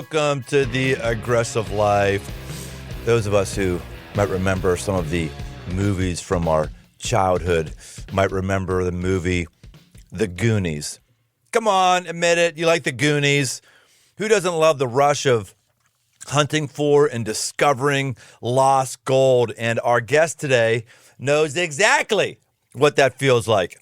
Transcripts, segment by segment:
welcome to the Aggressive Life. Those of us who might remember some of the movies from our childhood might remember the movie The Goonies. Come on, admit it, you like The Goonies. Who doesn't love the rush of hunting for and discovering lost gold? And our guest today knows exactly what that feels like.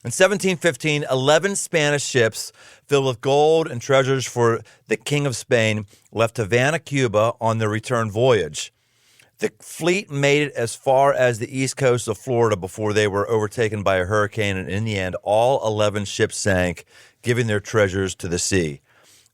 In 1715, 11 Spanish ships filled with gold and treasures for the King of Spain left Havana, Cuba on their return voyage. The fleet made it as far as the east coast of Florida before they were overtaken by a hurricane, and in the end, all 11 ships sank, giving their treasures to the sea.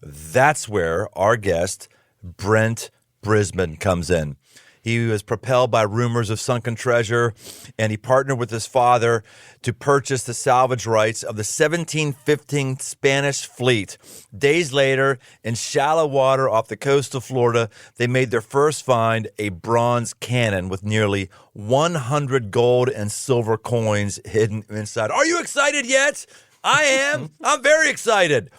That's where our guest, Brent Brisben, comes in. He was propelled by rumors of sunken treasure, and he partnered with his father to purchase the salvage rights of the 1715 Spanish fleet. Days later, in shallow water off the coast of Florida, they made their first find, a bronze cannon with nearly 100 gold and silver coins hidden inside. Are you excited yet? I am. I'm very excited.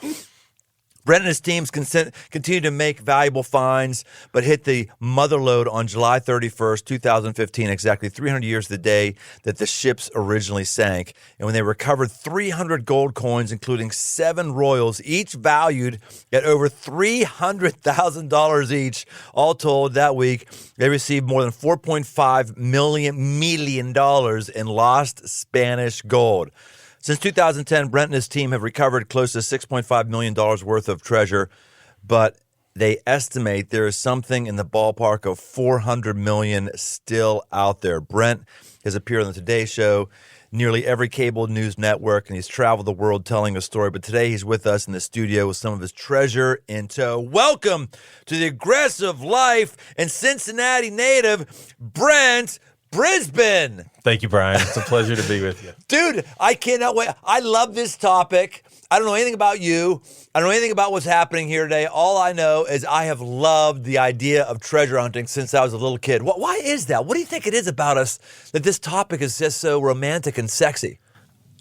Brent and his teams continue to make valuable finds, but hit the mother lode on July 31st, 2015, exactly 300 years to the day that the ships originally sank. And when they recovered 300 gold coins, including 7 royals, each valued at over $300,000 each, all told that week, they received more than $4.5 million in lost Spanish gold. Since 2010, Brent and his team have recovered close to $6.5 million worth of treasure, but they estimate there is something in the ballpark of $400 million still out there. Brent has appeared on the Today Show, nearly every cable news network, and he's traveled the world telling a story. But today he's with us in the studio with some of his treasure in tow. Welcome to the Aggressive Life and Cincinnati native, Brent Brisben. Thank you, Brian. It's a pleasure to be with you. Dude, I cannot wait. I love this topic. I don't know anything about you. I don't know anything about what's happening here today. All I know is I have loved the idea of treasure hunting since I was a little kid. Why is that? What do you think it is about us that this topic is just so romantic and sexy?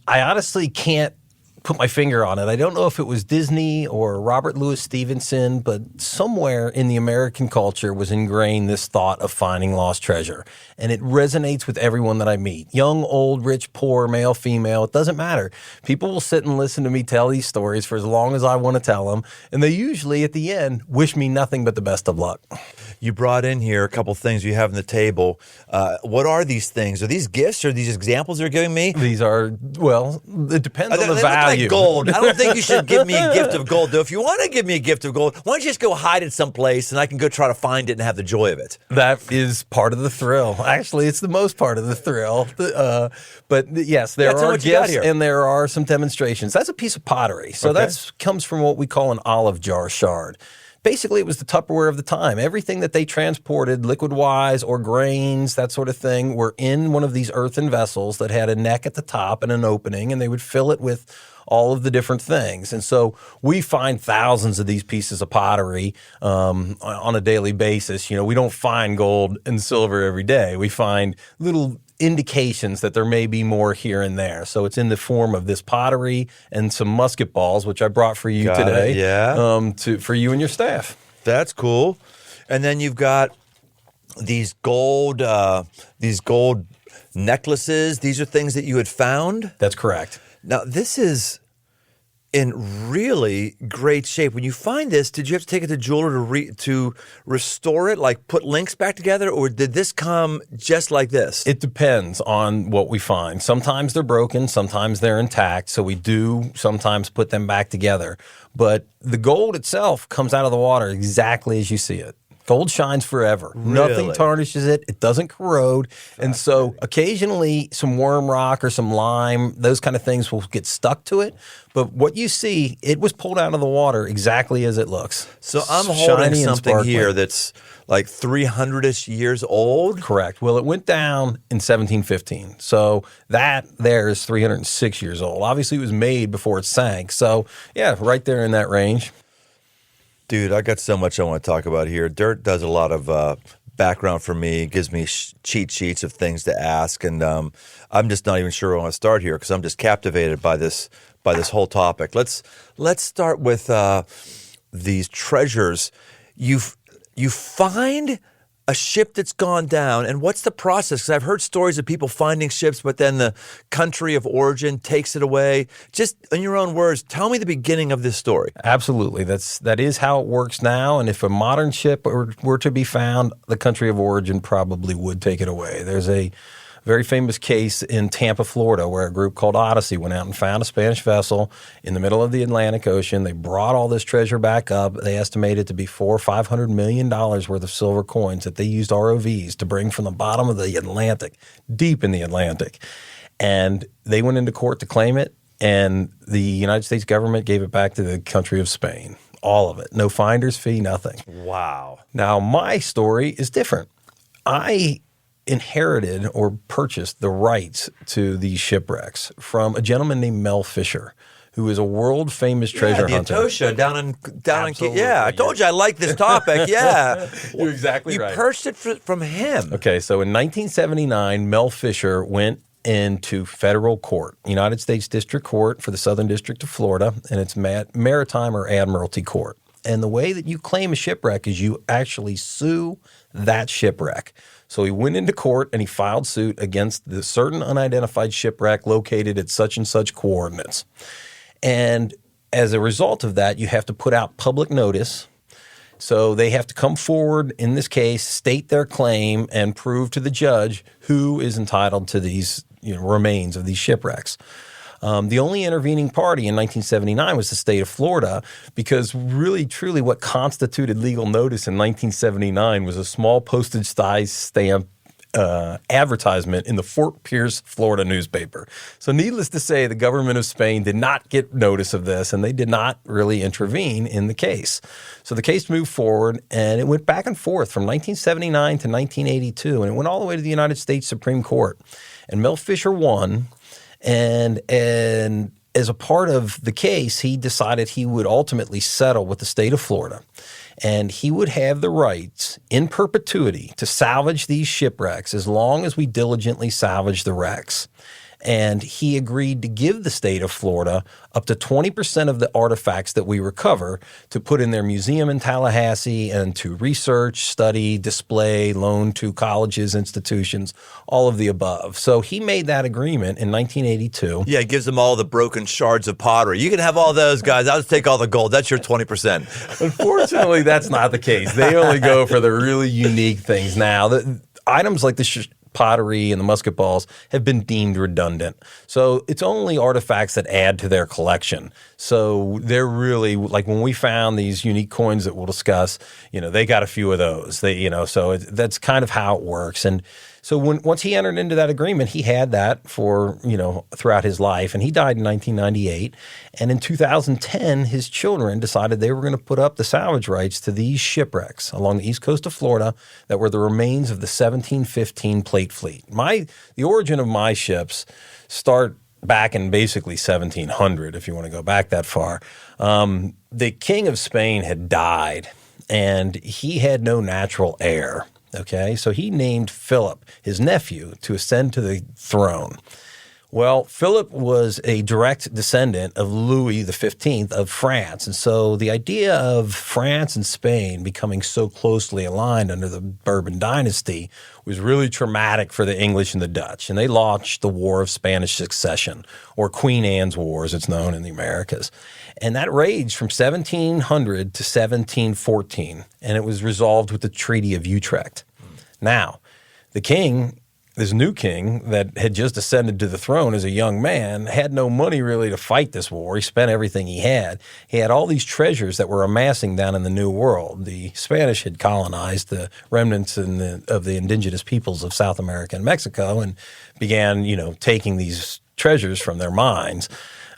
I honestly can't put my finger on it. I don't know if it was Disney or Robert Louis Stevenson, but somewhere in the American culture was ingrained this thought of finding lost treasure. And it resonates with everyone that I meet. Young, old, rich, poor, male, female, it doesn't matter. People will sit and listen to me tell these stories for as long as I want to tell them. And they usually, at the end, wish me nothing but the best of luck. You brought in here a couple things you have on the table. What are these things? Are these gifts? Are these examples you're giving me? These are, well, it depends on the value. Like gold. I don't think you should give me a gift of gold, though. If you want to give me a gift of gold, why don't you just go hide it someplace and I can go try to find it and have the joy of it? That is part of the thrill. Actually, it's the most part of the thrill. But yes, there are gifts and there are some demonstrations. That's a piece of pottery. So that comes from what we call an olive jar shard. Basically, it was the Tupperware of the time. Everything that they transported, liquid-wise or grains, that sort of thing, were in one of these earthen vessels that had a neck at the top and an opening, and they would fill it with all of the different things. And so we find thousands of these pieces of pottery on a daily basis. You know, we don't find gold and silver every day. We find little indications that there may be more here and there. So it's in the form of this pottery and some musket balls, which I brought for you today. For you and your staff. That's cool. And then you've got these gold necklaces. These are things that you had found? That's correct. Now, this is in really great shape. When you find this, did you have to take it to a jeweler to restore it, like put links back together, or did this come just like this? It depends on what we find. Sometimes they're broken, sometimes they're intact, so we do sometimes put them back together. But the gold itself comes out of the water exactly as you see it. Gold shines forever. Really? Nothing tarnishes it. It doesn't corrode. And so occasionally some worm rock or some lime, those kind of things will get stuck to it. But what you see, it was pulled out of the water exactly as it looks. So I'm holding something here that's like 300-ish years old? Correct. Well, it went down in 1715. So that there is 306 years old. Obviously, it was made before it sank. So, yeah, right there in that range. Dude, I got so much I want to talk about here. Dirt does a lot of background for me, gives me cheat sheets of things to ask, and I'm just not even sure I want to start here because I'm just captivated by this whole topic. Let's start with these treasures. you find a ship that's gone down, and what's the process? Because I've heard stories of people finding ships, but then the country of origin takes it away. Just in your own words, tell me the beginning of this story. Absolutely. That is how it works now. And if a modern ship were to be found, the country of origin probably would take it away. There's a very famous case in Tampa, Florida, where a group called Odyssey went out and found a Spanish vessel in the middle of the Atlantic Ocean. They brought all this treasure back up. They estimated it to be $400 or $500 million worth of silver coins that they used ROVs to bring from the bottom of the Atlantic, deep in the Atlantic. And they went into court to claim it, and the United States government gave it back to the country of Spain. All of it. No finder's fee, nothing. Wow. Now, my story is different. I inherited or purchased the rights to these shipwrecks from a gentleman named Mel Fisher, who is a world famous treasure hunter. Etosha down in yeah. I told you I like this topic. Yeah, you're exactly right. You purchased it from him. Okay, so in 1979, Mel Fisher went into federal court, United States District Court for the Southern District of Florida, and it's Maritime or Admiralty Court. And the way that you claim a shipwreck is you actually sue that shipwreck. So he went into court and he filed suit against the certain unidentified shipwreck located at such and such coordinates. And as a result of that, you have to put out public notice. So they have to come forward, in this case, state their claim and prove to the judge who is entitled to these remains of these shipwrecks. The only intervening party in 1979 was the state of Florida, because really, truly what constituted legal notice in 1979 was a small postage-sized stamp advertisement in the Fort Pierce, Florida newspaper. So needless to say, the government of Spain did not get notice of this, and they did not really intervene in the case. So the case moved forward, and it went back and forth from 1979 to 1982, and it went all the way to the United States Supreme Court. And Mel Fisher won. And as a part of the case, he decided he would ultimately settle with the state of Florida. And he would have the rights in perpetuity to salvage these shipwrecks as long as we diligently salvage the wrecks. And he agreed to give the state of Florida up to 20% of the artifacts that we recover to put in their museum in Tallahassee and to research, study, display, loan to colleges, institutions, all of the above. So he made that agreement in 1982. Yeah, it gives them all the broken shards of pottery. You can have all those, guys. I'll just take all the gold. That's your 20%. Unfortunately, that's not the case. They only go for the really unique things now. The items like the pottery and the musket balls have been deemed redundant. So it's only artifacts that add to their collection. So they're really, like when we found these unique coins that we'll discuss, they got a few of those. That's kind of how it works. And so once he entered into that agreement, he had that for, throughout his life. And he died in 1998. And in 2010, his children decided they were going to put up the salvage rights to these shipwrecks along the east coast of Florida that were the remains of the 1715 plate fleet. The origin of my ships start back in basically 1700, if you want to go back that far. The King of Spain had died, and he had no natural heir. Okay, so he named Philip, his nephew, to ascend to the throne. Well, Philip was a direct descendant of Louis XV of France. And so the idea of France and Spain becoming so closely aligned under the Bourbon dynasty was really traumatic for the English and the Dutch. And they launched the War of Spanish Succession, or Queen Anne's War, as it's known in the Americas. And that raged from 1700 to 1714, and it was resolved with the Treaty of Utrecht. Now, the king, this new king that had just ascended to the throne as a young man, had no money really to fight this war. He spent everything he had. He had all these treasures that were amassing down in the New World. The Spanish had colonized the remnants of the indigenous peoples of South America and Mexico and began, taking these treasures from their mines.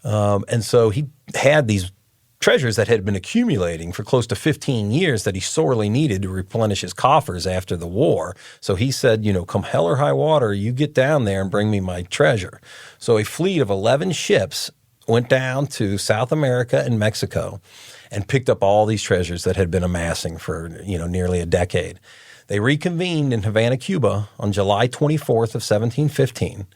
And so he had these treasures that had been accumulating for close to 15 years that he sorely needed to replenish his coffers after the war. So he said, come hell or high water, you get down there and bring me my treasure. So a fleet of 11 ships went down to South America and Mexico and picked up all these treasures that had been amassing for, nearly a decade. They reconvened in Havana, Cuba on July 24th of 1715.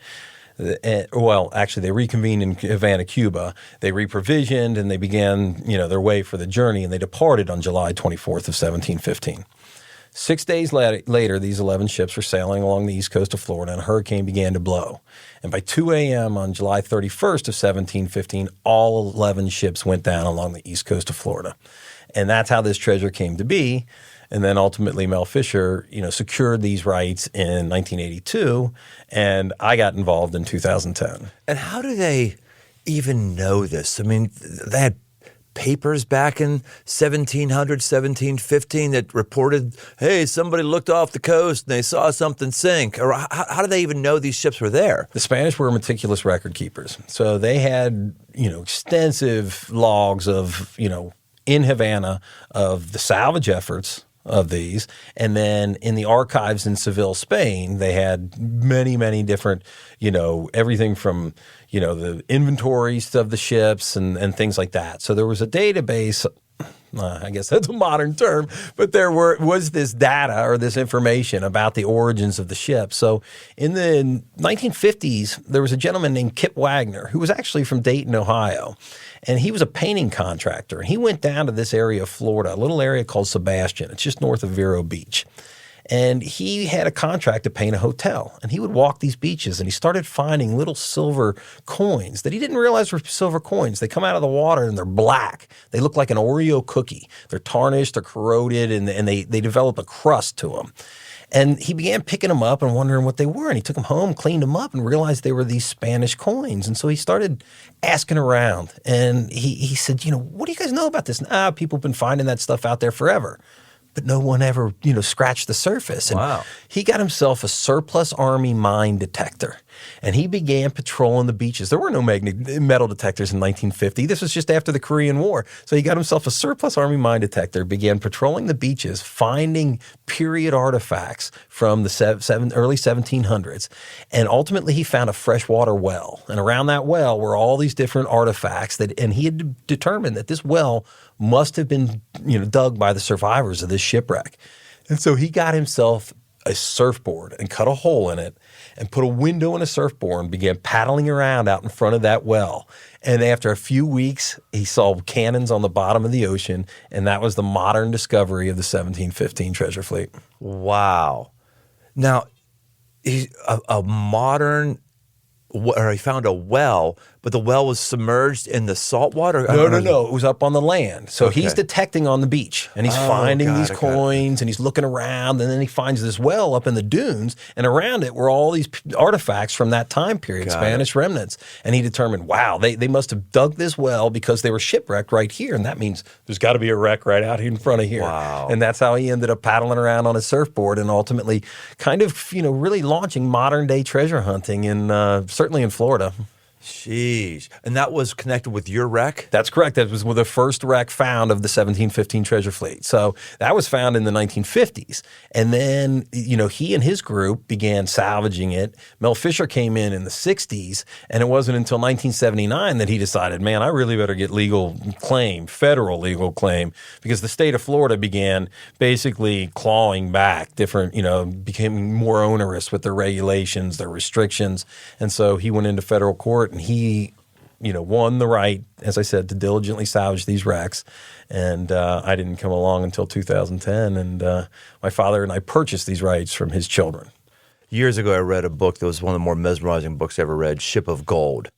Well, actually, they reconvened in Havana, Cuba. They reprovisioned and they began, their way for the journey, and they departed on July 24th of 1715. 6 days later, these 11 ships were sailing along the east coast of Florida, and a hurricane began to blow. And by 2 a.m. on July 31st of 1715, all 11 ships went down along the east coast of Florida. And that's how this treasure came to be. And then ultimately Mel Fisher, secured these rights in 1982, and I got involved in 2010. And how do they even know this? I mean, they had papers back in 1700, 1715 that reported, hey, somebody looked off the coast and they saw something sink. Or how do they even know these ships were there? The Spanish were meticulous record keepers. So they had, extensive logs of, in Havana of the salvage efforts of these. And then in the archives in Seville, Spain, they had many, many different, everything from, the inventories of the ships and things like that. So there was a database, I guess that's a modern term, but there was this data or this information about the origins of the ship. So in the 1950s, there was a gentleman named Kip Wagner who was actually from Dayton, Ohio. And he was a painting contractor. He went down to this area of Florida, a little area called Sebastian. It's just north of Vero Beach. And he had a contract to paint a hotel. And he would walk these beaches, and he started finding little silver coins that he didn't realize were silver coins. They come out of the water, and they're black. They look like an Oreo cookie. They're tarnished, they're corroded, and they develop a crust to them. And he began picking them up and wondering what they were. And he took them home, cleaned them up, and realized they were these Spanish coins. And so he started asking around. And he said, what do you guys know about this? People have been finding that stuff out there forever. But no one ever, scratched the surface. And wow. He got himself a surplus Army mine detector, and he began patrolling the beaches. There were no metal detectors in 1950. This was just after the Korean War. So he got himself a surplus Army mine detector, began patrolling the beaches, finding period artifacts from the early 1700s. And ultimately, he found a freshwater well. And around that well were all these different artifacts and he had determined that this well must have been, dug by the survivors of this shipwreck. And so he got himself a surfboard and cut a hole in it and put a window in a surfboard and began paddling around out in front of that well. And after a few weeks, he saw cannons on the bottom of the ocean, and that was the modern discovery of the 1715 treasure fleet. Wow. Now, a modern, or he found a well, but the well was submerged in the salt water? No. It was up on the land. So he's detecting on the beach, and he's finding these coins, and he's looking around, and then he finds this well up in the dunes, and around it were all these artifacts from that time period, Spanish remnants. And he determined, wow, they must have dug this well because they were shipwrecked right here, and that means there's got to be a wreck right out here in front of here. Wow. And that's how he ended up paddling around on his surfboard and ultimately kind of, really launching modern-day treasure hunting certainly in Florida. Jeez. And that was connected with your wreck? That's correct. That was the first wreck found of the 1715 treasure fleet. So that was found in the 1950s. And then, he and his group began salvaging it. Mel Fisher came in the 60s, and it wasn't until 1979 that he decided, man, I really better get federal legal claim, because the state of Florida began basically clawing back different, became more onerous with their regulations, their restrictions. And so he went into federal court, and he, won the right, as I said, to diligently salvage these wrecks. And I didn't come along until 2010, and my father and I purchased these rights from his children. Years ago, I read a book that was one of the more mesmerizing books I ever read, Ship of Gold.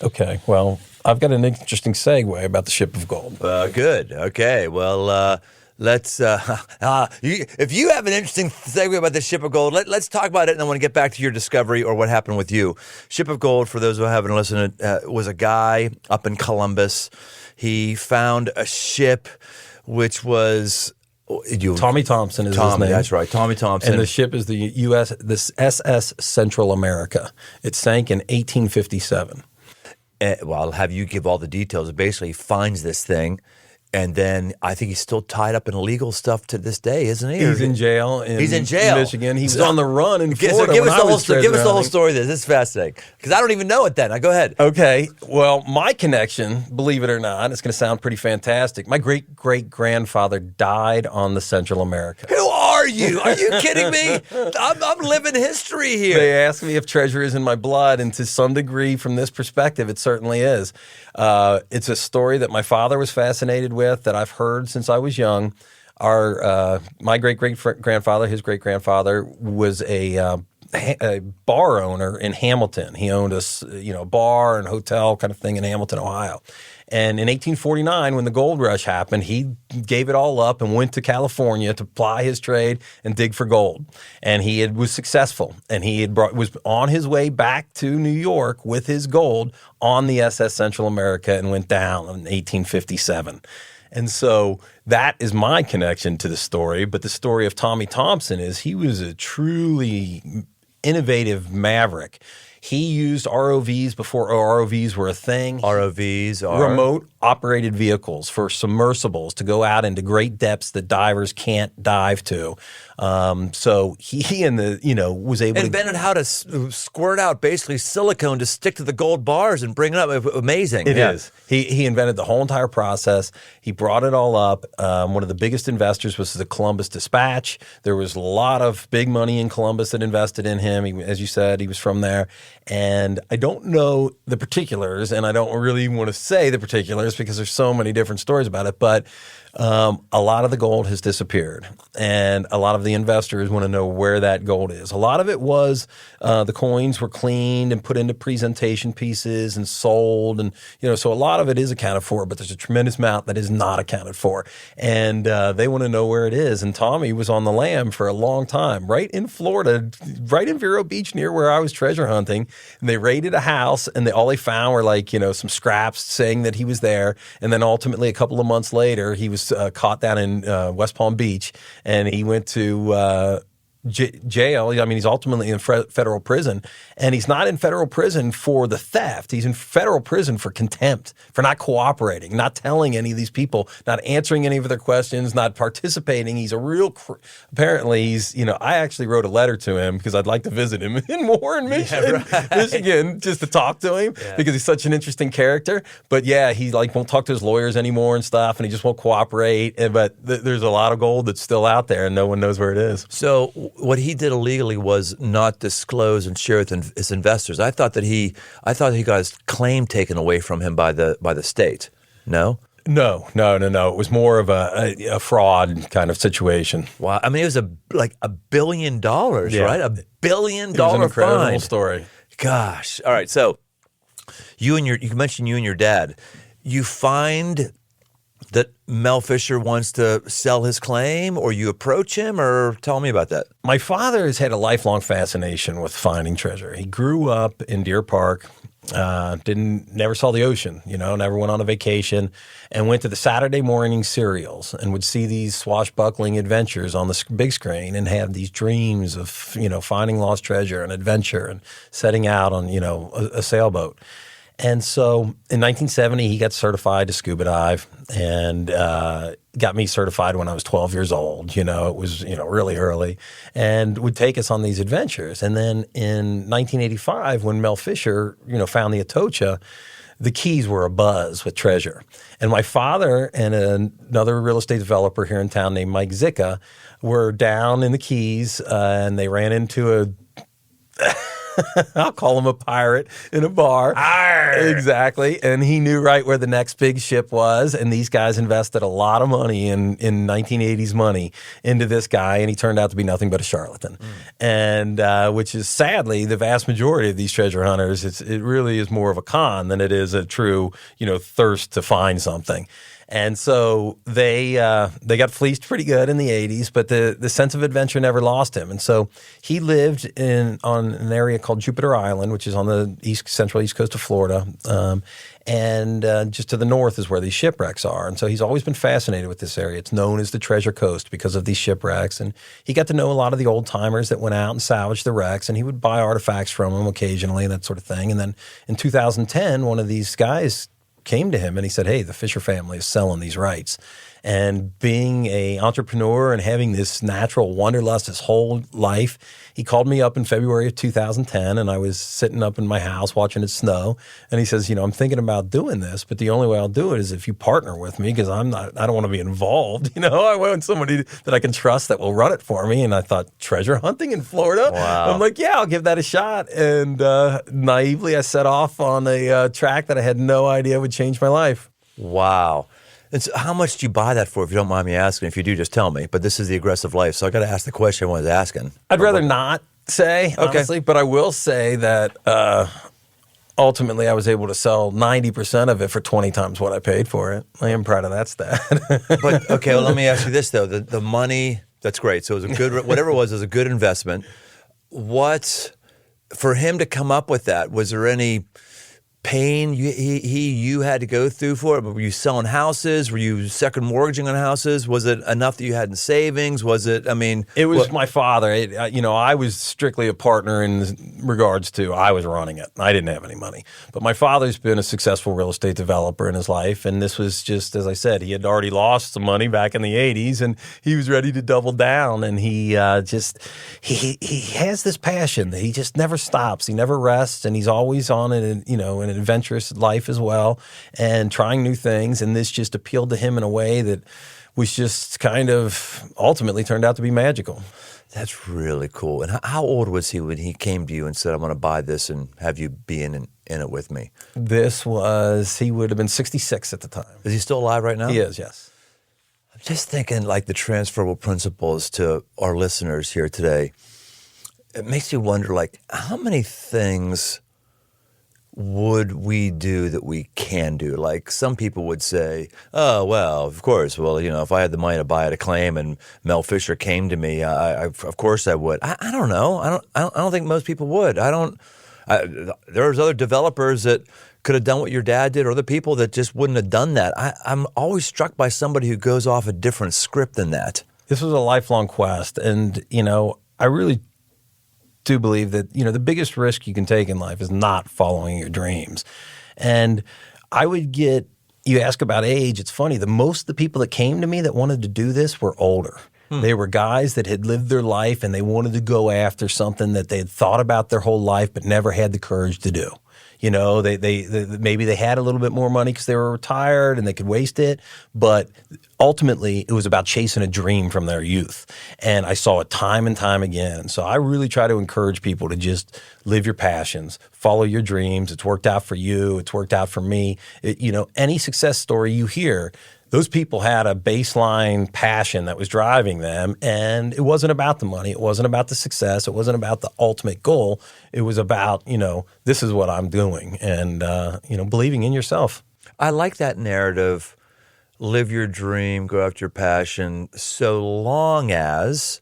Okay, well, I've got an interesting segue about the Ship of Gold. Good. Okay, well, let's. If you have an interesting segue about the Ship of Gold, let's talk about it, and I want to get back to your discovery or what happened with you. Ship of Gold, for those who haven't listened, was a guy up in Columbus. He found a ship, which was Tommy Thompson is his name. That's right, Tommy Thompson. And the ship is the SS Central America. It sank in 1857. Well, I'll have you give all the details. Basically, he finds this thing. And then I think he's still tied up in illegal stuff to this day, isn't he? He's in jail in Michigan. He was on the run in Florida. So give us the whole story of this. This is fascinating. Because I don't even know it then. Go ahead. Okay. Well, my connection, believe it or not, it's going to sound pretty fantastic. My great-great-grandfather died on the Central America. Who are you? Are you kidding me? I'm living history here. They ask me if treasure is in my blood, and to some degree, from this perspective, it certainly is. It's a story that my father was fascinated with, that I've heard since I was young. My great-great-grandfather, his great-grandfather, was a bar owner in Hamilton. He owned a bar and hotel kind of thing in Hamilton, Ohio. And in 1849, when the gold rush happened, he gave it all up and went to California to ply his trade and dig for gold. And he was successful. And he was on his way back to New York with his gold on the SS Central America and went down in 1857. And so that is my connection to the story. But the story of Tommy Thompson is he was a truly innovative maverick. He used ROVs before ROVs were a thing. ROVs are remote operated vehicles for submersibles to go out into great depths that divers can't dive to. So he was able to invented how to squirt out basically silicone to stick to the gold bars and bring it up. Amazing. It is. He invented the whole entire process. He brought it all up. One of the biggest investors was the Columbus Dispatch. There was a lot of big money in Columbus that invested in him. As you said, he was from there. And I don't know the particulars, and I don't really want to say the particulars because there's so many different stories about it, but a lot of the gold has disappeared, and a lot of the investors want to know where that gold is. A lot of it was the coins were cleaned and put into presentation pieces and sold, and so a lot of it is accounted for, but there's a tremendous amount that is not accounted for, and they want to know where it is. And Tommy was on the lam for a long time, right in Florida, right in Vero Beach, near where I was treasure hunting. And they raided a house, and all they found were some scraps saying that he was there, and then ultimately a couple of months later he was caught down in West Palm Beach, and he went to jail. I mean, he's ultimately in federal prison, and he's not in federal prison for the theft. He's in federal prison for contempt, for not cooperating, not telling any of these people, not answering any of their questions, not participating. He's a real, apparently he's, I actually wrote a letter to him because I'd like to visit him in Warren, Michigan, just to talk to him because he's such an interesting character. But yeah, he won't talk to his lawyers anymore and stuff, and he just won't cooperate. But there's a lot of gold that's still out there, and no one knows where it is. So what he did illegally was not disclose and share with his investors. I thought he got his claim taken away from him by the state. No? No. It was more of a fraud kind of situation. Wow. I mean, it was like $1 billion, right? $1 billion fine. It was an incredible fine. story. Gosh. All right. So you mentioned you and your dad. You find that Mel Fisher wants to sell his claim, or you approach him, or tell me about that. My father has had a lifelong fascination with finding treasure. He grew up in Deer Park, never saw the ocean, never went on a vacation, and went to the Saturday morning serials and would see these swashbuckling adventures on the big screen and have these dreams of, finding lost treasure and adventure and setting out on, a sailboat. And so in 1970, he got certified to scuba dive and got me certified when I was 12 years old. It was, really early, and would take us on these adventures. And then in 1985, when Mel Fisher, found the Atocha, the Keys were abuzz with treasure. And my father and another real estate developer here in town named Mike Zicka were down in the Keys, and they ran into a I'll call him a pirate in a bar. Arr! Exactly. And he knew right where the next big ship was. And these guys invested a lot of money in 1980s money into this guy. And he turned out to be nothing but a charlatan. And which is sadly the vast majority of these treasure hunters. It really is more of a con than it is a true, thirst to find something. And so they got fleeced pretty good in the 80s, but the sense of adventure never lost him. And so he lived on an area called Jupiter Island, which is on the central east coast of Florida. And just to the north is where these shipwrecks are. And so he's always been fascinated with this area. It's known as the Treasure Coast because of these shipwrecks. And he got to know a lot of the old timers that went out and salvaged the wrecks, and he would buy artifacts from them occasionally, that sort of thing. And then in 2010, one of these guys came to him and he said, "Hey, the Fisher family is selling these rights." And being a entrepreneur and having this natural wanderlust his whole life, he called me up in February of 2010, and I was sitting up in my house watching it snow. And he says, I'm thinking about doing this, but the only way I'll do it is if you partner with me, because I don't want to be involved. I want somebody that I can trust that will run it for me. And I thought, treasure hunting in Florida? Wow. I'm like, yeah, I'll give that a shot. And naively, I set off on a track that I had no idea would change my life. Wow. And so how much do you buy that for, if you don't mind me asking? If you do, just tell me. But this is the aggressive life, so I got to ask the question I was asking. I'd rather not say, honestly, but I will say that ultimately I was able to sell 90% of it for 20 times what I paid for it. I am proud of that stat. But, okay, well, let me ask you this, though. The money, that's great. So it was a good, whatever it was a good investment. For him to come up with that, was there any pain you had to go through for it? Were you selling houses? Were you second mortgaging on houses? Was it enough that you had in savings? Was it, It was my father. I was strictly a partner in regards to I was running it. I didn't have any money. But my father's been a successful real estate developer in his life, and this was just, as I said, he had already lost some money back in the 80s, and he was ready to double down, and he has this passion that he just never stops. He never rests, and he's always on it, and, an adventurous life as well, and trying new things. And this just appealed to him in a way that was just kind of ultimately turned out to be magical. That's really cool. And how old was he when he came to you and said, "I'm going to buy this and have you be in it with me"? He would have been 66 at the time. Is he still alive right now? He is, yes. I'm just thinking like the transferable principles to our listeners here today. It makes you wonder, like, how many things would we do that we can do? Like, some people would say, oh, well, of course. Well, if I had the money to buy at a claim and Mel Fisher came to me, of course I would. I don't know. I don't think most people would. There's other developers that could have done what your dad did, or other people that just wouldn't have done that. I'm always struck by somebody who goes off a different script than that. This was a lifelong quest. And, I really do believe that, the biggest risk you can take in life is not following your dreams. And you ask about age, it's funny, most of the people that came to me that wanted to do this were older. They were guys that had lived their life and they wanted to go after something that they had thought about their whole life but never had the courage to do. Maybe they had a little bit more money because they were retired and they could waste it, but ultimately it was about chasing a dream from their youth. And I saw it time and time again. So I really try to encourage people to just live your passions, follow your dreams. It's worked out for you. It's worked out for me. Any success story you hear, those people had a baseline passion that was driving them, and it wasn't about the money. It wasn't about the success. It wasn't about the ultimate goal. It was about, this is what I'm doing, and, believing in yourself. I like that narrative, live your dream, go after your passion, so long as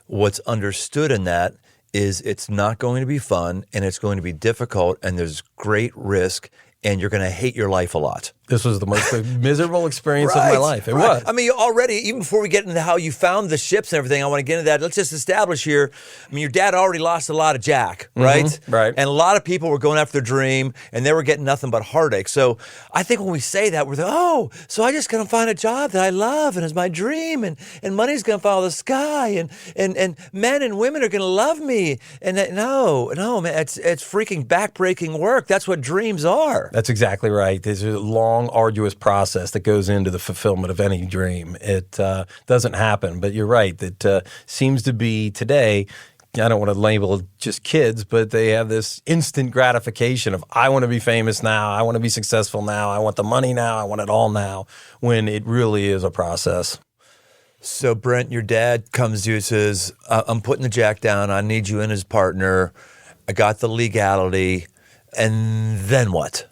what's understood in that is it's not going to be fun, and it's going to be difficult, and there's great risk, and you're going to hate your life a lot. This was the most miserable experience of my life. It was. Already, even before we get into how you found the ships and everything, I want to get into that. Let's just establish here, your dad already lost a lot of Jack, right? Mm-hmm, right. And a lot of people were going after their dream, and they were getting nothing but heartache. So I think when we say that, we're like, so I just going to find a job that I love and is my dream, and money's going to follow the sky, and men and women are going to love me. And no, man, it's freaking backbreaking work. That's what dreams are. That's exactly right. There's a long, arduous process that goes into the fulfillment of any dream. It doesn't happen, but you're right. That seems to be today, I don't want to label just kids, but they have this instant gratification of, I want to be famous now, I want to be successful now, I want the money now, I want it all now, when it really is a process. So, Brent, your dad comes to you and says, I'm putting the Jack down, I need you in as partner, I got the legality, and then what?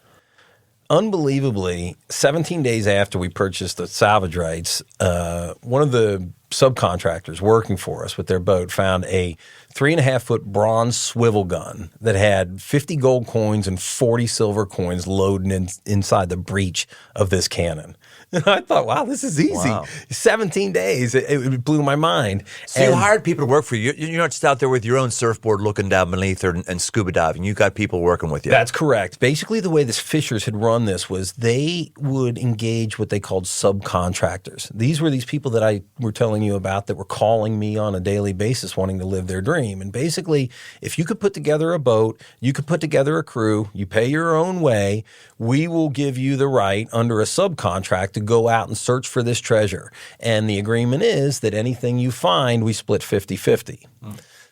Unbelievably, 17 days after we purchased the salvage rights, one of the subcontractors working for us with their boat found a 3.5-foot bronze swivel gun that had 50 gold coins and 40 silver coins loaded inside the breech of this cannon. And I thought, wow, this is easy. Wow. 17 days. It blew my mind. So you hired people to work for you. You're not just out there with your own surfboard looking down beneath and scuba diving. You got people working with you. That's correct. Basically, the way the Fishers had run this was they would engage what they called subcontractors. These were these people that I were telling you about that were calling me on a daily basis wanting to live their dream. And basically, if you could put together a boat, you could put together a crew, you pay your own way, we will give you the right under a subcontract to go out and search for this treasure. And the agreement is that anything you find, we split 50-50.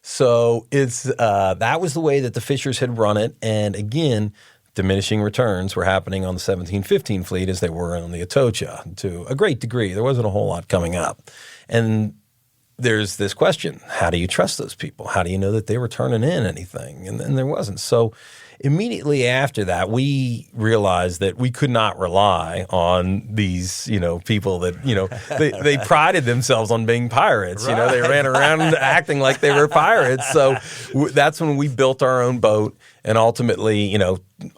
So it's that was the way that the Fishers had run it. And again, diminishing returns were happening on the 17-15 fleet as they were on the Atocha to a great degree. There wasn't a whole lot coming up. And there's this question, how do you trust those people? How do you know that they were turning in anything? And there wasn't. So immediately after that, we realized that we could not rely on these, people that, they prided themselves on being pirates. Right. They ran around acting like they were pirates. So that's when we built our own boat. And ultimately,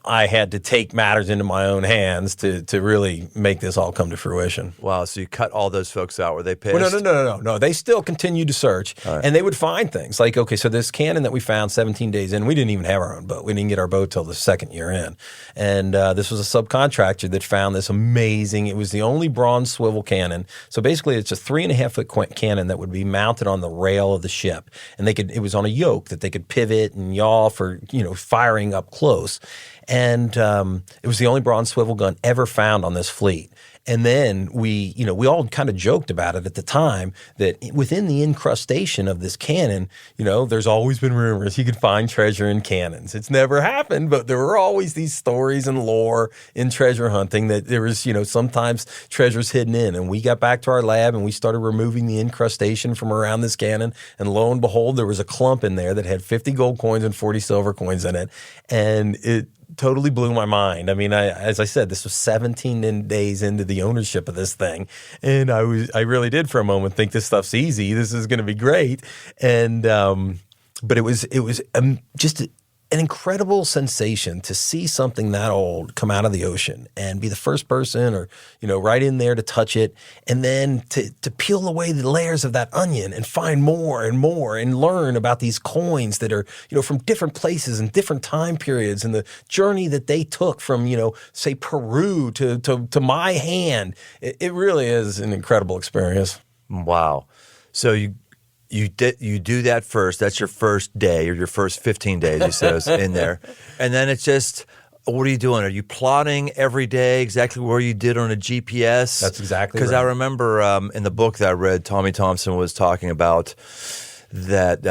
I had to take matters into my own hands to really make this all come to fruition. Wow. So you cut all those folks out. Were they pissed? Well, no. They still continued to search. Right. And they would find things like, okay, so this cannon that we found 17 days in, we didn't even have our own boat. We didn't get our boat till the second year in. And this was a subcontractor that found this amazing, it was the only bronze swivel cannon. So basically it's a 3.5-foot cannon that would be mounted on the rail of the ship. And it was on a yoke that they could pivot and yaw for, firing up close. And it was the only bronze swivel gun ever found on this fleet. And then we all kind of joked about it at the time that within the incrustation of this cannon, there's always been rumors you could find treasure in cannons. It's never happened, but there were always these stories and lore in treasure hunting that there was, sometimes treasures hidden in. And we got back to our lab and we started removing the incrustation from around this cannon. And lo and behold, there was a clump in there that had 50 gold coins and 40 silver coins in it. And it totally blew my mind. I mean, as I said, this was 17 days into the ownership of this thing, and I really did for a moment think this stuff's easy. This is going to be great, and but it was just an incredible sensation to see something that old come out of the ocean and be the first person or, right in there to touch it. And then to peel away the layers of that onion and find more and more and learn about these coins that are, from different places and different time periods and the journey that they took from, say Peru to my hand. It really is an incredible experience. Wow. So you do that first. That's your first day or your first 15 days, you said, in there. And then it's just, what are you doing? Are you plotting every day exactly where you did on a GPS? That's exactly right. Because I remember in the book that I read, Tommy Thompson was talking about that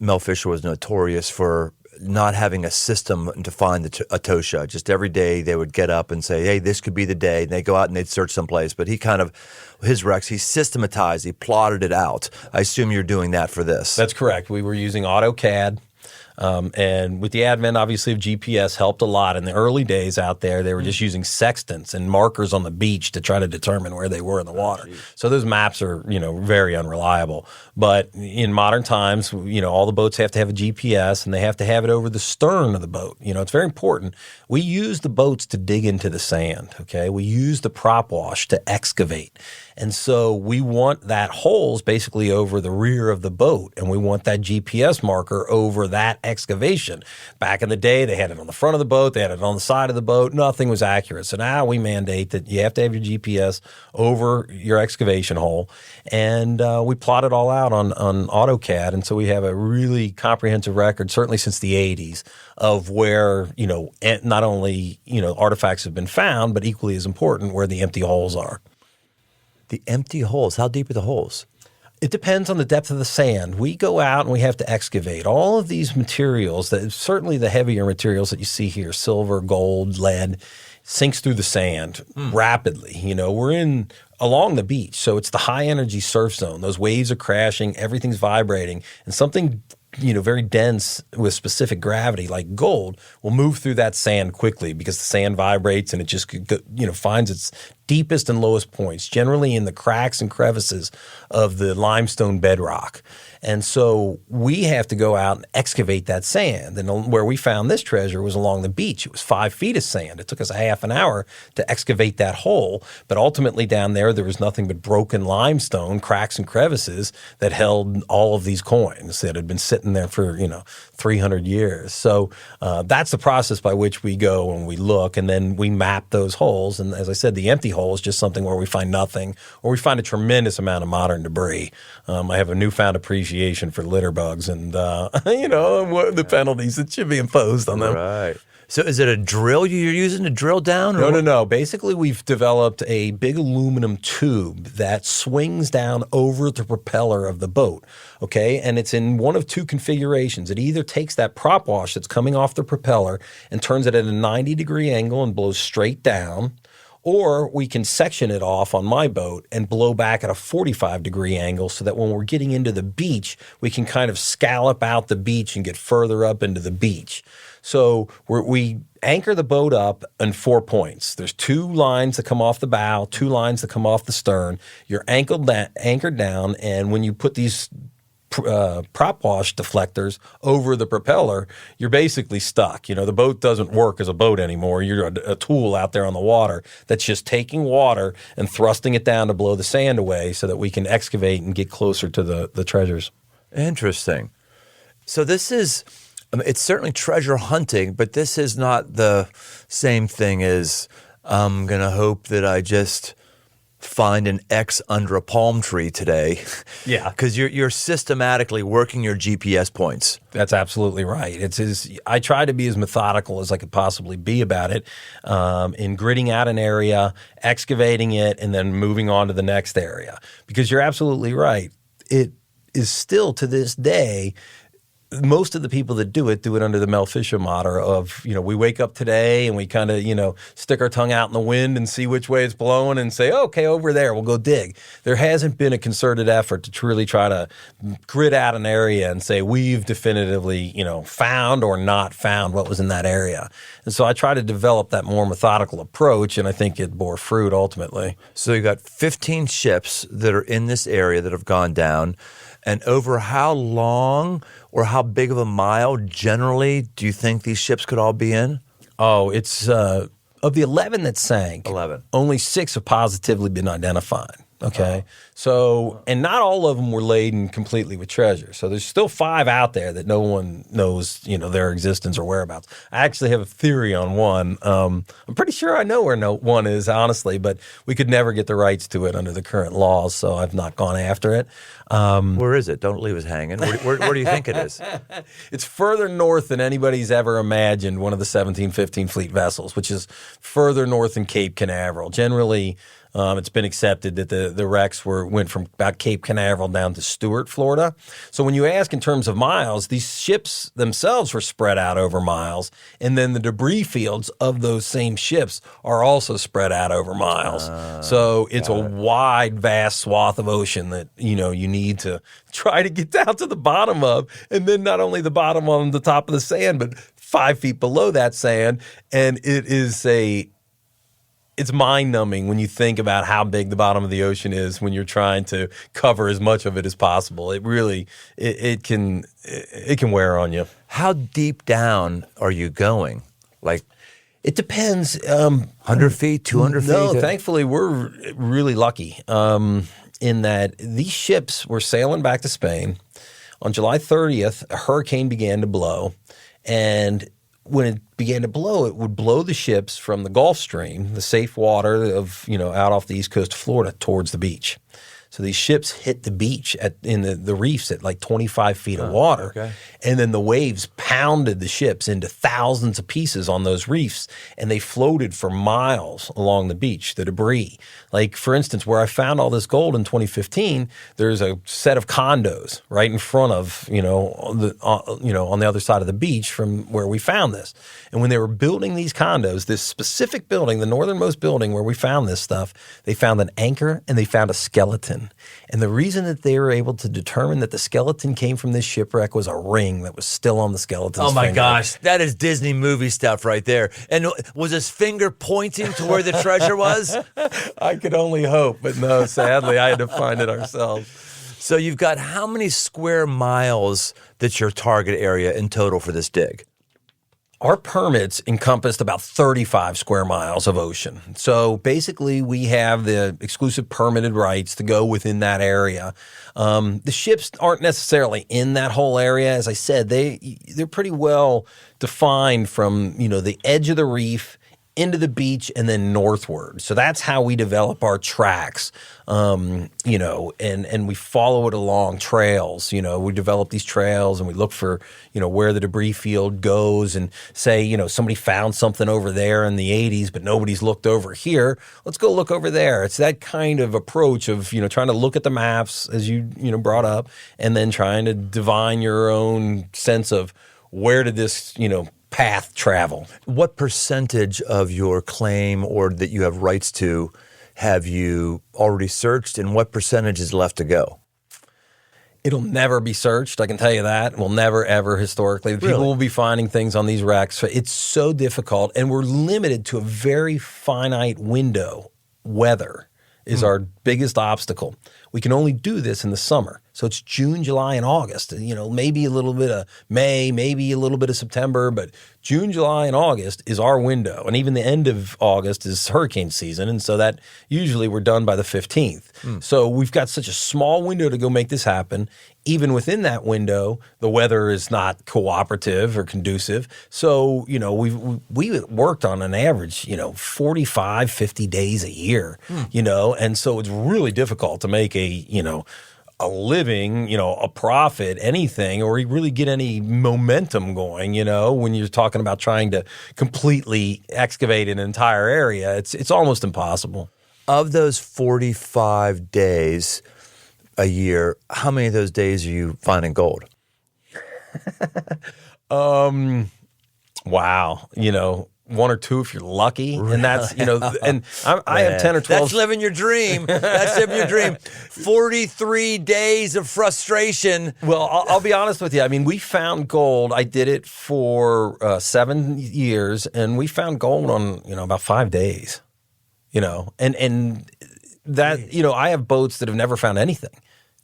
Mel Fisher was notorious for not having a system to find the Atocha. Just every day they would get up and say, hey, this could be the day. And they'd go out and they'd search someplace. But his wrecks, he systematized, he plotted it out. I assume you're doing that for this. That's correct. We were using AutoCAD. And with the advent, obviously, of GPS helped a lot. In the early days out there, they were just using sextants and markers on the beach to try to determine where they were in the water. So those maps are, very unreliable. But in modern times, all the boats have to have a GPS and they have to have it over the stern of the boat. It's very important. We use the boats to dig into the sand, okay? We use the prop wash to excavate. And so we want that holes basically over the rear of the boat, and we want that GPS marker over that excavation. Back in the day, they had it on the front of the boat, they had it on the side of the boat. Nothing was accurate. So now we mandate that you have to have your GPS over your excavation hole, and we plot it all out on AutoCAD. And so we have a really comprehensive record, certainly since the 80s, of where, not only, artifacts have been found, but equally as important, where the empty holes are. The empty holes, how deep are the holes? It depends on the depth of the sand. We go out and we have to excavate. All of these materials, certainly the heavier materials that you see here, silver, gold, lead, sinks through the sand rapidly. We're along the beach, so it's the high energy surf zone. Those waves are crashing, everything's vibrating, and something very dense with specific gravity like gold will move through that sand quickly because the sand vibrates and it just finds its deepest and lowest points, generally in the cracks and crevices of the limestone bedrock. And so we have to go out and excavate that sand. And where we found this treasure was along the beach. It was 5 feet of sand. It took us a half an hour to excavate that hole. But ultimately down there was nothing but broken limestone, cracks and crevices that held all of these coins that had been sitting there for, 300 years. So that's the process by which we go and we look, and then we map those holes. And as I said, the empty hole is just something where we find nothing, or we find a tremendous amount of modern debris. I have a newfound appreciation for litter bugs and, the penalties that should be imposed on them. Right. So is it a drill you're using to drill down? No. Basically, we've developed a big aluminum tube that swings down over the propeller of the boat, okay? And it's in one of two configurations. It either takes that prop wash that's coming off the propeller and turns it at a 90-degree angle and blows straight down, or we can section it off on my boat and blow back at a 45-degree angle so that when we're getting into the beach, we can kind of scallop out the beach and get further up into the beach. So we anchor the boat up in 4 points. There's 2 lines that come off the bow, 2 lines that come off the stern. You're anchored down, and when you put these prop wash deflectors over the propeller, you're basically stuck. The boat doesn't work as a boat anymore. You're a tool out there on the water that's just taking water and thrusting it down to blow the sand away so that we can excavate and get closer to the treasures. Interesting. So this is... it's certainly treasure hunting, but this is not the same thing as I'm going to hope that I just find an X under a palm tree today. Yeah. Because you're systematically working your GPS points. That's absolutely right. I try to be as methodical as I could possibly be about it in gridding out an area, excavating it, and then moving on to the next area. Because you're absolutely right. It is still to this day, most of the people that do it under the Mel Fisher motto of, we wake up today and we kind of, stick our tongue out in the wind and see which way it's blowing and say, okay, over there, we'll go dig. There hasn't been a concerted effort to truly try to grid out an area and say we've definitively, found or not found what was in that area. And so I try to develop that more methodical approach, and I think it bore fruit ultimately. So you got 15 ships that are in this area that have gone down. And over how long or how big of a mile generally do you think these ships could all be in? Oh, it's of the 11 that sank, 11. Only 6 have positively been identified. Okay. So, and not all of them were laden completely with treasure. So there's still 5 out there that no one knows, their existence or whereabouts. I actually have a theory on one. I'm pretty sure I know where one is, honestly, but we could never get the rights to it under the current laws, so I've not gone after it. Where is it? Don't leave us hanging. Where do you think it is? It's further north than anybody's ever imagined, one of the 1715 fleet vessels, which is further north than Cape Canaveral. Generally, it's been accepted that the wrecks went from about Cape Canaveral down to Stewart, Florida. So when you ask in terms of miles, these ships themselves were spread out over miles, and then the debris fields of those same ships are also spread out over miles. So it's a wide, vast swath of ocean that you need to try to get down to the bottom of, and then not only the bottom on the top of the sand, but 5 feet below that sand, and it's mind-numbing when you think about how big the bottom of the ocean is when you're trying to cover as much of it as possible. It really it can wear on you. How deep down are you going? Like, it depends. 100 feet, 200 feet? No, thankfully we're really lucky in that these ships were sailing back to Spain. On July 30th, a hurricane began to blow, and when it began to blow, it would blow the ships from the Gulf Stream, the safe water of, out off the east coast of Florida, towards the beach. So these ships hit the beach in the reefs at like 25 feet of water. Okay. And then the waves pounded the ships into thousands of pieces on those reefs, and they floated for miles along the beach, the debris. Like, for instance, where I found all this gold in 2015, there's a set of condos right in front of, on the other side of the beach from where we found this. And when they were building these condos, this specific building, the northernmost building where we found this stuff, they found an anchor and they found a skeleton skeleton. And the reason that they were able to determine that the skeleton came from this shipwreck was a ring that was still on the skeleton's finger. Oh, my gosh. That is Disney movie stuff right there. And was his finger pointing to where the treasure was? I could only hope, but no, sadly, I had to find it ourselves. So you've got how many square miles that's your target area in total for this dig? Our permits encompassed about 35 square miles of ocean. So basically, we have the exclusive permitted rights to go within that area. The ships aren't necessarily in that whole area. As I said, they're pretty well defined from, the edge of the reef into the beach and then northward. So that's how we develop our tracks, and we follow it along trails. We develop these trails and we look for, where the debris field goes and say, somebody found something over there in the 80s, but nobody's looked over here. Let's go look over there. It's that kind of approach of, trying to look at the maps as you brought up and then trying to divine your own sense of where did this, path travel. What percentage of your claim or that you have rights to have you already searched, and what percentage is left to go? It'll never be searched, I can tell you that. We'll never, ever, historically. Really? People will be finding things on these wrecks. It's so difficult, and we're limited to a very finite window. Weather is our biggest obstacle. We can only do this in the summer. So it's June, July, and August. Maybe a little bit of May, maybe a little bit of September, but June, July, and August is our window. And even the end of August is hurricane season. And so that usually we're done by the 15th. So we've got such a small window to go make this happen. Even within that window, the weather is not cooperative or conducive. So, we worked on an average, 45, 50 days a year, and so it's really difficult to make a living, a profit, anything, or really get any momentum going, when you're talking about trying to completely excavate an entire area. It's almost impossible. Of those 45 days a year, how many of those days are you finding gold? Wow. One or two if you're lucky. And that's, and I have 10 or 12. That's living your dream. That's living your dream. 43 days of frustration. Well, I'll be honest with you. I mean, we found gold. I did it for 7 years, and we found gold on, about 5 days, and that, I have boats that have never found anything.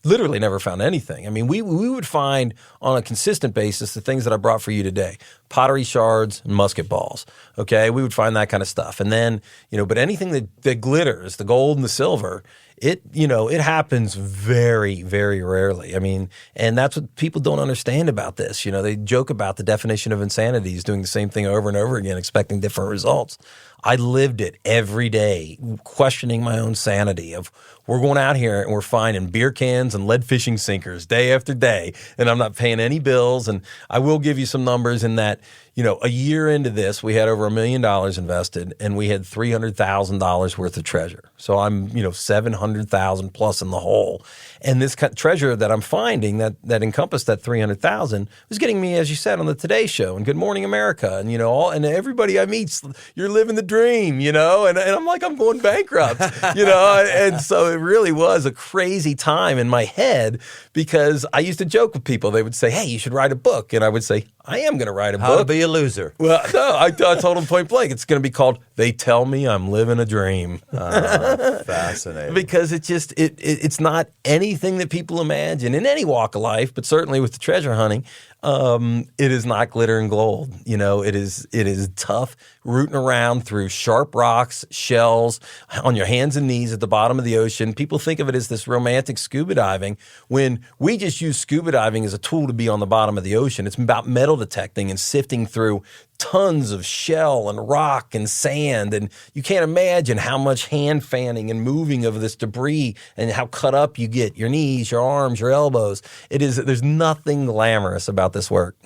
Literally never found anything. I mean, we would find on a consistent basis the things that I brought for you today, pottery shards and musket balls, okay? We would find that kind of stuff. And then, but anything that glitters, the gold and the silver, it happens very, very rarely. I mean, and that's what people don't understand about this. They joke about the definition of insanity is doing the same thing over and over again, expecting different results. I lived it every day, questioning my own sanity of we're going out here and we're finding beer cans and lead fishing sinkers day after day, and I'm not paying any bills. And I will give you some numbers in that, a year into this, we had over $1 million invested, and we had $300,000 worth of treasure. So I'm, $700,000 plus in the hole. And this treasure that I'm finding that encompassed that $300,000 was getting me, as you said, on the Today Show and Good Morning America, and and everybody I meet, you're living the dream, and I'm like, I'm going bankrupt, and so it really was a crazy time in my head because I used to joke with people. They would say, "Hey, you should write a book," and I would say, "I am going to write a book." How to be a loser. Well, no, I told them point blank. It's going to be called "They Tell Me I'm Living a Dream." Fascinating. Because it's not anything that people imagine in any walk of life, but certainly with the treasure hunting, it is not glitter and gold. It is tough rooting around through sharp rocks, shells, on your hands and knees at the bottom of the ocean. People think of it as this romantic scuba diving when we just use scuba diving as a tool to be on the bottom of the ocean. It's about metal detecting and sifting through tons of shell and rock and sand, and you can't imagine how much hand fanning and moving of this debris and how cut up you get your knees, your arms, your elbows. There's nothing glamorous about this work.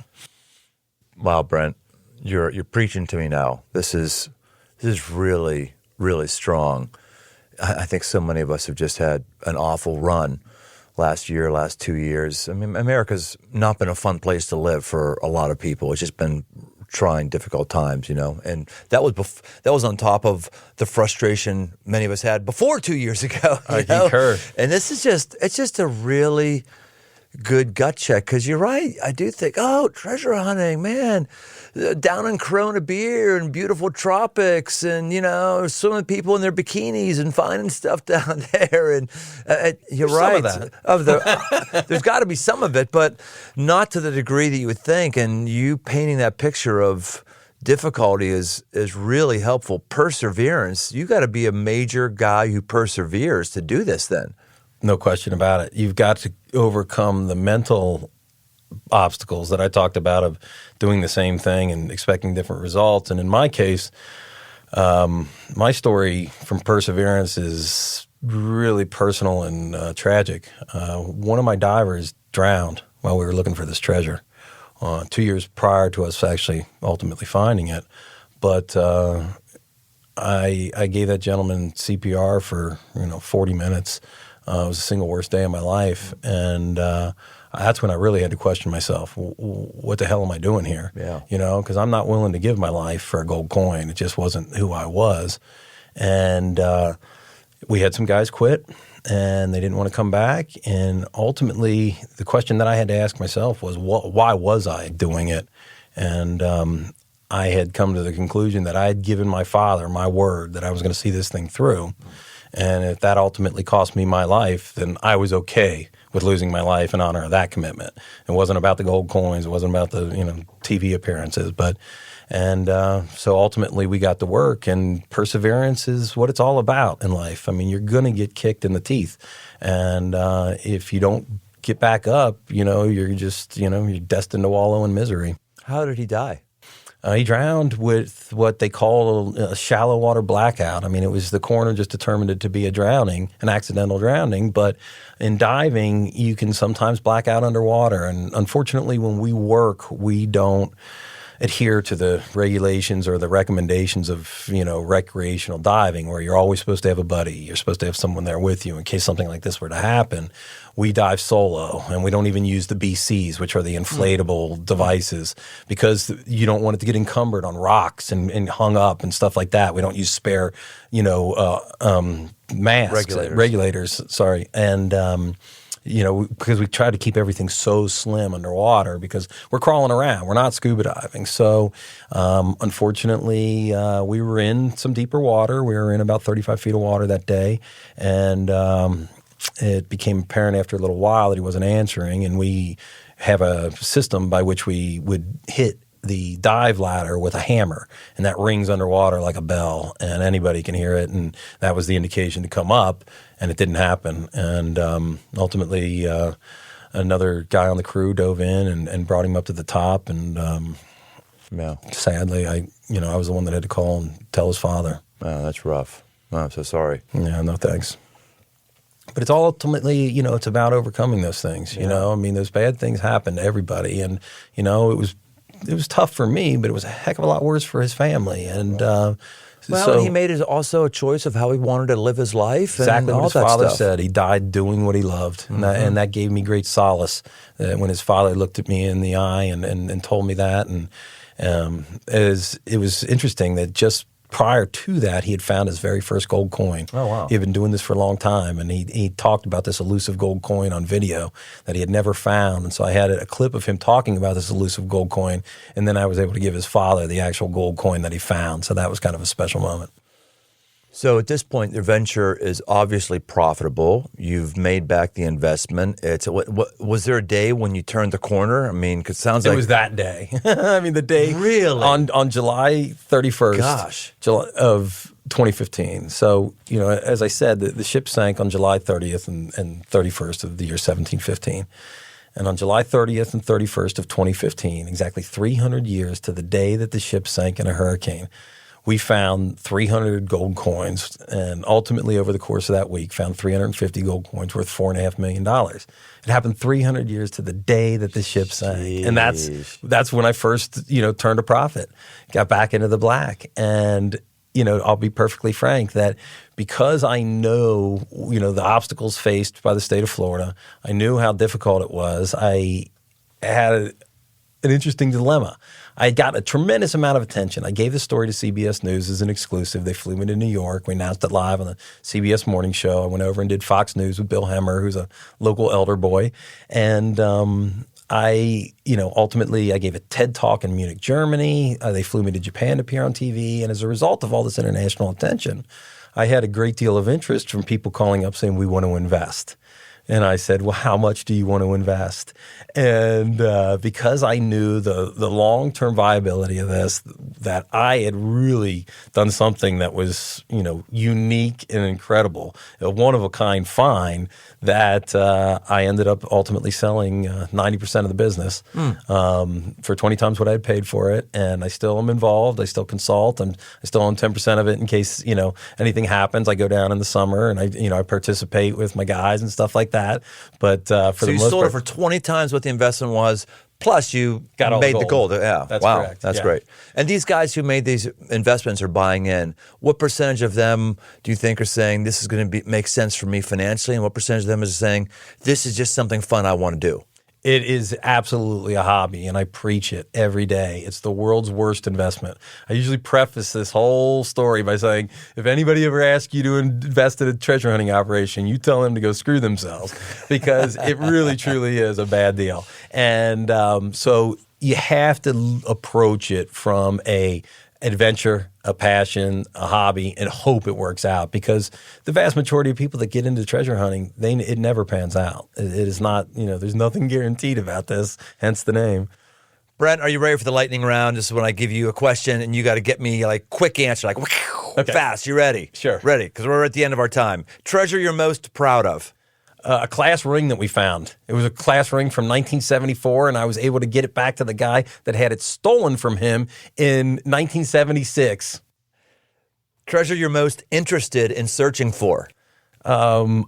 Wow, Brent, you're preaching to me now. This is really, really strong. I think so many of us have just had an awful run last 2 years. I mean, America's not been a fun place to live for a lot of people. It's just been trying, difficult times, and that was on top of the frustration many of us had before 2 years ago. I concur. And this is it's just a really good gut check, because you're right. I do think, treasure hunting, man, down in Corona beer and beautiful tropics, and swimming people in their bikinis and finding stuff down there. And you're right. Some of that. There's got to be some of it, but not to the degree that you would think. And you painting that picture of difficulty is really helpful. Perseverance. You got to be a major guy who perseveres to do this. Then. No question about it. You've got to overcome the mental obstacles that I talked about of doing the same thing and expecting different results. And in my case, my story from perseverance is really personal and tragic. One of my divers drowned while we were looking for this treasure 2 years prior to us actually ultimately finding it. But I gave that gentleman CPR for 40 minutes. It was the single worst day of my life, and that's when I really had to question myself. What the hell am I doing here? Yeah. Because I'm not willing to give my life for a gold coin. It just wasn't who I was. And we had some guys quit, and they didn't want to come back. And ultimately, the question that I had to ask myself was, why was I doing it? And I had come to the conclusion that I had given my father my word that I was going to see this thing through. And if that ultimately cost me my life, then I was okay with losing my life in honor of that commitment. It wasn't about the gold coins. It wasn't about the TV appearances. So ultimately we got to work, and perseverance is what it's all about in life. I mean, you're going to get kicked in the teeth. And if you don't get back up, you're just, you're destined to wallow in misery. How did he die? He drowned with what they call a shallow water blackout. I mean, it was the coroner just determined it to be a drowning, an accidental drowning. But in diving, you can sometimes black out underwater. And unfortunately, when we work, we don't adhere to the regulations or the recommendations of, recreational diving, where you're always supposed to have a buddy. You're supposed to have someone there with you in case something like this were to happen. We dive solo, and we don't even use the BCs, which are the inflatable devices, because you don't want it to get encumbered on rocks and hung up and stuff like that. We don't use spare, masks, regulators. Sorry, and because we try to keep everything so slim underwater because we're crawling around. We're not scuba diving. So, unfortunately, we were in some deeper water. We were in about 35 feet of water that day, and it became apparent after a little while that he wasn't answering, and we have a system by which we would hit the dive ladder with a hammer, and that rings underwater like a bell, and anybody can hear it, and that was the indication to come up, and it didn't happen. And ultimately, another guy on the crew dove in and brought him up to the top, and sadly, I was the one that had to call and tell his father. Oh, that's rough. Oh, I'm so sorry. Yeah, no thanks. But it's ultimately, it's about overcoming those things, I mean, those bad things happen to everybody, and, it was tough for me, but it was a heck of a lot worse for his family. And so he made it also a choice of how he wanted to live his life. Exactly and what all his father stuff. said. He died doing what he loved. Mm-hmm. And that gave me great solace when his father looked at me in the eye and told me that. And it was interesting that just prior to that, he had found his very first gold coin. Oh, wow. He had been doing this for a long time, and he talked about this elusive gold coin on video that he had never found. And so I had a clip of him talking about this elusive gold coin, and then I was able to give his father the actual gold coin that he found. So that was kind of a special moment. So at this point, your venture is obviously profitable. You've made back the investment. Was there a day when you turned the corner? I mean, 'cause it sounds like... It was that day. I mean, the day... Really? On July 31st Gosh. of 2015. So, as I said, the ship sank on July 30th and 31st of the year 1715. And on July 30th and 31st of 2015, exactly 300 years to the day that the ship sank in a hurricane, we found 300 gold coins, and ultimately over the course of that week found 350 gold coins worth $4.5 million. It happened 300 years to the day that the ship sank. Jeez. And that's when I first, turned a profit, got back into the black. And, I'll be perfectly frank that because I know, the obstacles faced by the state of Florida, I knew how difficult it was. I had an interesting dilemma. I got a tremendous amount of attention. I gave the story to CBS News as an exclusive. They flew me to New York. We announced it live on the CBS Morning Show. I went over and did Fox News with Bill Hemmer, who's a local elder boy. And ultimately I gave a TED Talk in Munich, Germany. They flew me to Japan to appear on TV. And as a result of all this international attention, I had a great deal of interest from people calling up saying, we want to invest. And I said, well, how much do you want to invest? And because I knew the long-term viability of this, that I had really done something that was, unique and incredible, a one-of-a-kind find, that I ended up ultimately selling 90% of the business for 20 times what I had paid for it. And I still am involved. I still consult. And I still own 10% of it in case, anything happens. I go down in the summer and I participate with my guys and stuff like that. But for the most part, so you sold it for 20 times what the investment was, plus you made the gold. Yeah, that's wow, correct. That's great. And these guys who made these investments are buying in. What percentage of them do you think are saying this is going to make sense for me financially, and what percentage of them is saying this is just something fun I want to do? It is absolutely a hobby, and I preach it every day. It's the world's worst investment. I usually preface this whole story by saying, if anybody ever asks you to invest in a treasure hunting operation, you tell them to go screw themselves, because it really, truly is a bad deal. And so you have to approach it from a adventure, a passion, a hobby, and hope it works out, because the vast majority of people that get into treasure hunting, it never pans out. It is not, there's nothing guaranteed about this, hence the name. Brent, are you ready for the lightning round? This is when I give you a question and you got to get me quick answer, okay. Fast. You ready? Sure. Ready, because we're at the end of our time. Treasure you're most proud of? A class ring that we found. It was a class ring from 1974, and I was able to get it back to the guy that had it stolen from him in 1976. Treasure you're most interested in searching for? Honestly,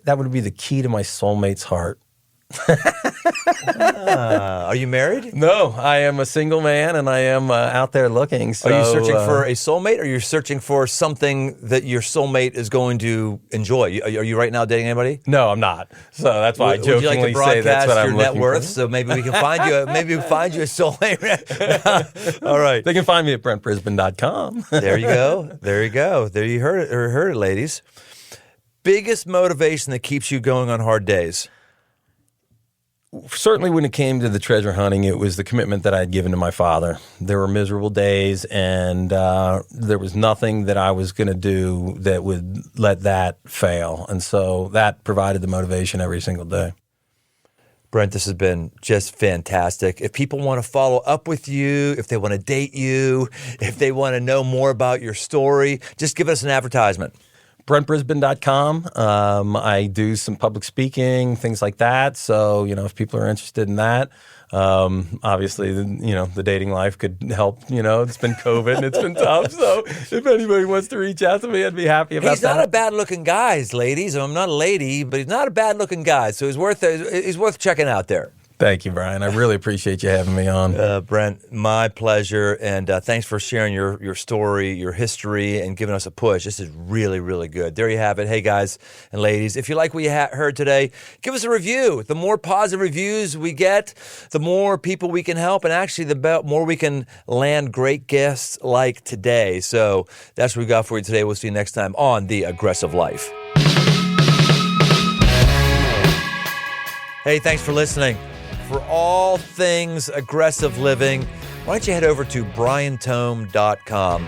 that would be the key to my soulmate's heart. Are you married? No, I am a single man, and I am out there looking. So, are you searching for a soulmate, or are you searching for something that your soulmate is going to enjoy? Are you right now dating anybody? No, I'm not. So that's why I jokingly say that's what I'm looking for. Would you like to broadcast your net worth? So maybe we can find you. Maybe we find you a soulmate. All right. They can find me at BrentBrisben.com. There you go. There you go. There you heard it, ladies. Biggest motivation that keeps you going on hard days? Certainly when it came to the treasure hunting, it was the commitment that I had given to my father. There were miserable days, and there was nothing that I was going to do that would let that fail. And so that provided the motivation every single day. Brent, this has been just fantastic. If people want to follow up with you, if they want to date you, if they want to know more about your story, just give us an advertisement. BrentBrisben.com. I do some public speaking, things like that. So, if people are interested in that, obviously, the dating life could help. It's been COVID and it's been tough. So if anybody wants to reach out to me, I'd be happy about that. He's not a bad-looking guy, ladies. I'm not a lady, but he's not a bad-looking guy. So he's worth checking out there. Thank you, Brian. I really appreciate you having me on. Brent, my pleasure. And thanks for sharing your story, your history, and giving us a push. This is really, really good. There you have it. Hey, guys and ladies, if you like what you heard today, give us a review. The more positive reviews we get, the more people we can help, and actually the more we can land great guests like today. So that's what we got for you today. We'll see you next time on The Aggressive Life. Hey, thanks for listening. For all things aggressive living, why don't you head over to briantome.com.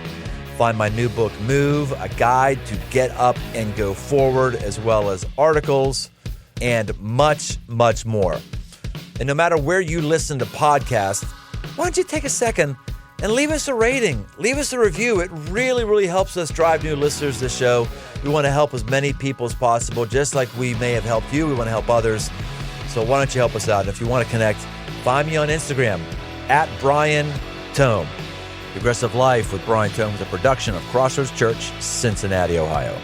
Find my new book, Move, a guide to get up and go forward, as well as articles and much, much more. And no matter where you listen to podcasts, why don't you take a second and leave us a rating, leave us a review. It really, really helps us drive new listeners to the show. We want to help as many people as possible, just like we may have helped you. We want to help others. So why don't you help us out? And if you want to connect, find me on Instagram at Brian Tome. The Aggressive Life with Brian Tome is a production of Crossroads Church, Cincinnati, Ohio.